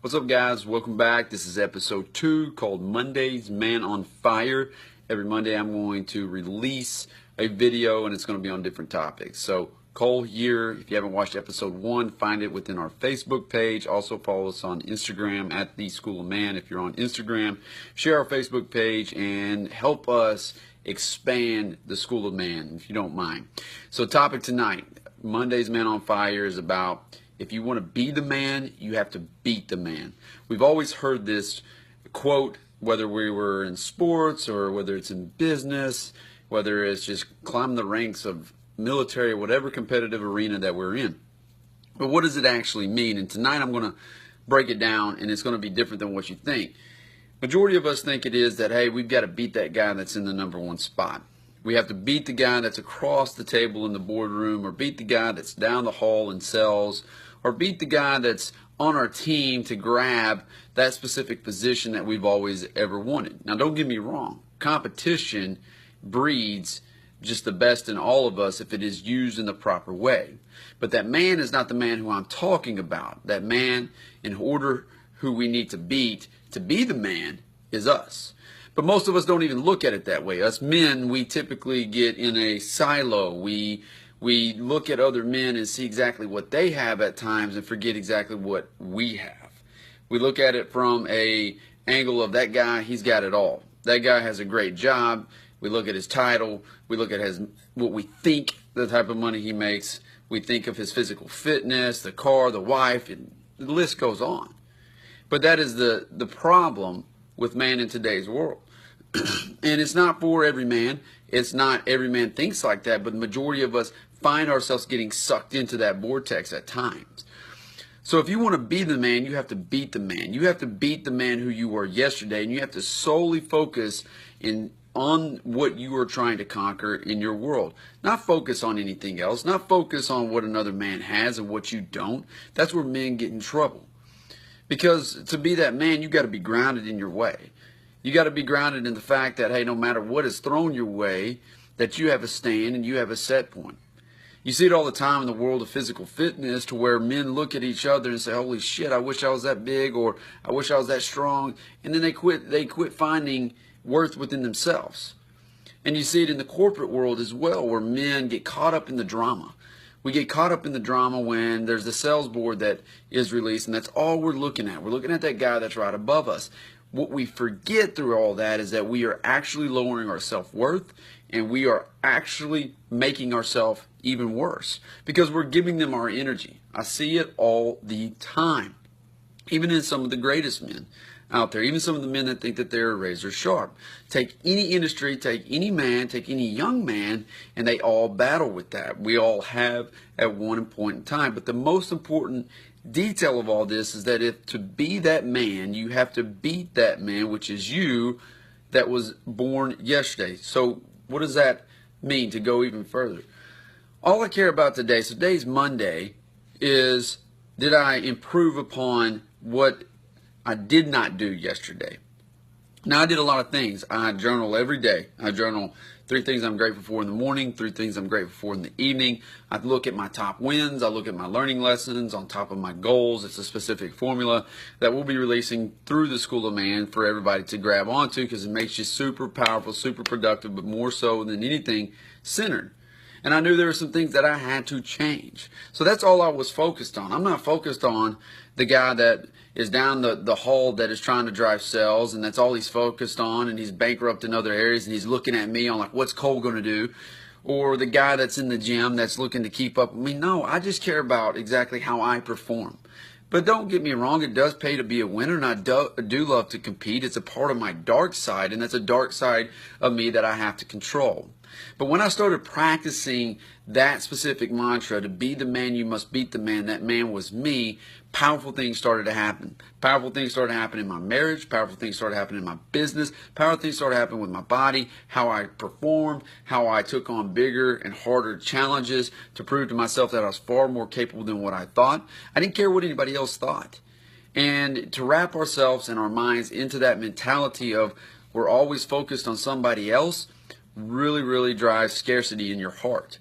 What's up, guys? Welcome back. This is episode 2 called Monday's Man on Fire. Every Monday I'm going to release a video and it's going to be on different topics. So Cole here. If you haven't watched episode 1, find it within our Facebook page. Also follow us on Instagram at The School of Man. If you're on Instagram, share our Facebook page and help us expand the School of Man, if you don't mind. So topic tonight, Monday's Man on Fire, is about if you want to be the man, you have to beat the man. We've always heard this quote, whether we were in sports or whether it's in business, whether it's just climbing the ranks of military, whatever competitive arena that we're in. But what does it actually mean? And tonight I'm going to break it down, and it's going to be different than what you think. Majority of us think it is that, hey, we've got to beat that guy that's in the number 1 spot. We have to beat the guy that's across the table in the boardroom, or beat the guy that's down the hall in sales, or beat the guy that's on our team to grab that specific position that we've always ever wanted. Now, don't get me wrong. Competition breeds just the best in all of us if it is used in the proper way. But that man is not the man who I'm talking about. That man, in order who we need to beat to be the man, is us. But most of us don't even look at it that way. Us men, we typically get in a silo. We look at other men and see exactly what they have at times and forget exactly what we have. We look at it from a angle of that guy, he's got it all. That guy has a great job. We look at his title. We look at what we think the type of money he makes. We think of his physical fitness, the car, the wife, and the list goes on. But that is the problem with man in today's world. And it's not for every man. It's not every man thinks like that, but the majority of us find ourselves getting sucked into that vortex at times. So if you want to be the man, you have to beat the man. You have to beat the man who you were yesterday, and you have to solely focus on what you are trying to conquer in your world. Not focus on anything else. Not focus on what another man has and what you don't. That's where men get in trouble. Because to be that man, you got to be grounded in your way. You got to be grounded in the fact that, hey, no matter what is thrown your way, that you have a stand and you have a set point. You see it all the time in the world of physical fitness, to where men look at each other and say, holy shit, I wish I was that big, or I wish I was that strong. And then they quit finding worth within themselves. And you see it in the corporate world as well, where men get caught up in the drama. We get caught up in the drama when there's the sales board that is released, and that's all we're looking at. We're looking at that guy that's right above us. What we forget through all that is that we are actually lowering our self-worth, and we are actually making ourselves even worse because we're giving them our energy. I see it all the time, even in some of the greatest men out there, even some of the men that think that they're razor sharp. Take any industry, take any man, take any young man, and they all battle with that. We all have at one point in time. But the most important detail of all this is that if to be that man, you have to beat that man, which is you, that was born yesterday. So what does that mean, to go even further? All I care about today, so today's Monday, is did I improve upon what I did not do yesterday? Now, I did a lot of things. I journal every day. I journal 3 things I'm grateful for in the morning, 3 things I'm grateful for in the evening. I look at my top wins. I look at my learning lessons on top of my goals. It's a specific formula that we'll be releasing through the School of Man for everybody to grab onto, because it makes you super powerful, super productive, but more so than anything, centered. And I knew there were some things that I had to change. So that's all I was focused on. I'm not focused on the guy that is down the hall that is trying to drive sales, and that's all he's focused on, and he's bankrupt in other areas, and he's looking at me on like, what's Cole going to do? Or the guy that's in the gym that's looking to keep up with me. No, I just care about exactly how I perform. But don't get me wrong, it does pay to be a winner, and I do love to compete. It's a part of my dark side, and that's a dark side of me that I have to control. But when I started practicing that specific mantra, to be the man, you must beat the man, that man was me, powerful things started to happen. Powerful things started to happen in my marriage. Powerful things started happening in my business. Powerful things started happening with my body, how I performed, how I took on bigger and harder challenges to prove to myself that I was far more capable than what I thought. I didn't care what anybody else thought. And to wrap ourselves and our minds into that mentality of we're always focused on somebody else really drives scarcity in your heart.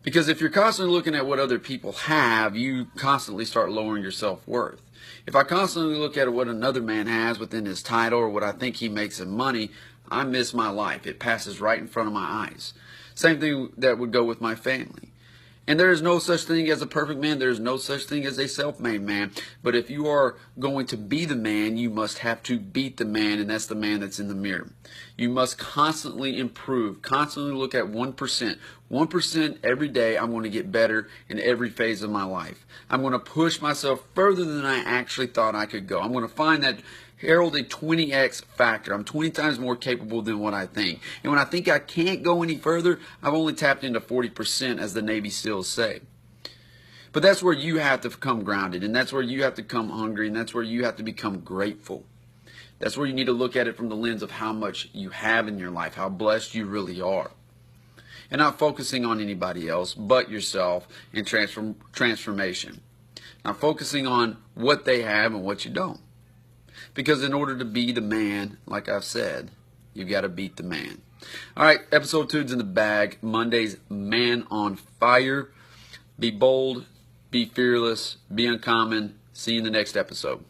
Because if you're constantly looking at what other people have, you constantly start lowering your self-worth. If I constantly look at what another man has within his title or what I think he makes in money, I miss my life. It passes right in front of my eyes. Same thing that would go with my family. And there is no such thing as a perfect man. There is no such thing as a self-made man. But if you are going to be the man, you must have to beat the man, and that's the man that's in the mirror. You must constantly improve, constantly look at 1%. 1% every day. I'm going to get better in every phase of my life. I'm going to push myself further than I actually thought I could go. I'm going to find that herald a 20x factor. I'm 20 times more capable than what I think. And when I think I can't go any further, I've only tapped into 40%, as the Navy SEALs say. But that's where you have to become grounded, and that's where you have to become hungry, and that's where you have to become grateful. That's where you need to look at it from the lens of how much you have in your life, how blessed you really are. And not focusing on anybody else but yourself and transformation. Not focusing on what they have and what you don't. Because in order to be the man, like I've said, you've got to beat the man. All right, episode 2's in the bag. Monday's Man on Fire. Be bold, be fearless, be uncommon. See you in the next episode.